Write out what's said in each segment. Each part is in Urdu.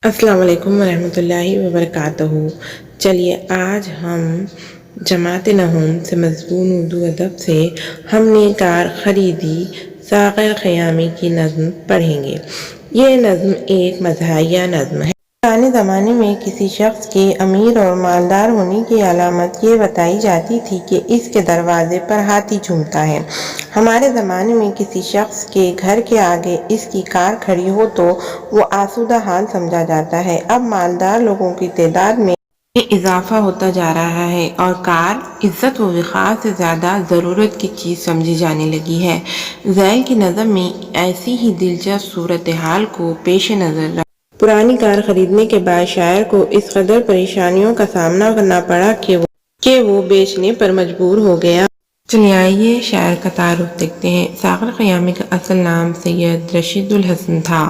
السلام علیکم ورحمۃ اللہ وبرکاتہ۔ چلیے آج ہم جماعت نہوم سے مضمون اردو ادب سے ہم نے کار خریدی ساغر خیامی کی نظم پڑھیں گے۔ یہ نظم ایک مزاحیہ نظم ہے۔ پرانے زمانے میں کسی شخص کے امیر اور مالدار ہونے کی علامت یہ بتائی جاتی تھی کہ اس کے دروازے پر ہاتھی جھومتا ہے۔ ہمارے زمانے میں کسی شخص کے گھر کے آگے اس کی کار کھڑی ہو تو وہ آسودہ حال سمجھا جاتا ہے۔ اب مالدار لوگوں کی تعداد میں اضافہ ہوتا جا رہا ہے اور کار عزت و وقار سے زیادہ ضرورت کی چیز سمجھی جانے لگی ہے۔ ذیل کی نظم میں ایسی ہی دلچسپ صورتحال کو پیش نظر رکھ پرانی کار خریدنے کے بعد شاعر کو اس قدر پریشانیوں کا سامنا کرنا پڑا کہ وہ بیچنے پر مجبور ہو گیا۔ چلیے آئیے شاعر کا تعارف دیکھتے ہیں۔ ساغر خیامی کا اصل نام سید رشید الحسن تھا۔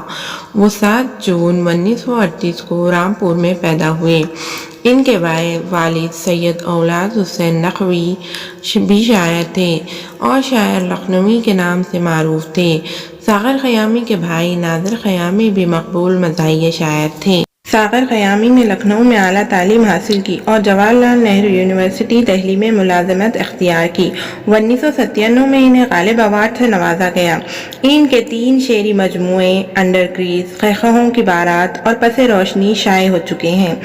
وہ 7 جون 1938 کو رامپور میں پیدا ہوئے۔ ان کے والد سید اولاد حسین نقوی بھی شاعر تھے اور شاعر لکھنوی کے نام سے معروف تھے۔ ساغر خیامی کے بھائی نادر خیامی بھی مقبول مزاحیہ شاعر تھے۔ ساغر خیامی نے لکھنؤ میں اعلیٰ تعلیم حاصل کی اور جواہر لال نہرو یونیورسٹی دہلی میں ملازمت اختیار کی۔ 1997 میں انہیں غالب ایوارڈ سے نوازا گیا۔ ان کے 3 شعری مجموعے انڈرکریز، خانقاہوں کی بارات اور پس روشنی شائع ہو چکے ہیں۔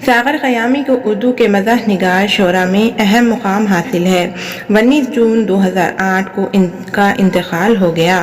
ساغر خیامی کو اردو کے مزاح نگار شعراء میں اہم مقام حاصل ہے۔ 19 جون 2008 کو ان کا انتقال ہو گیا۔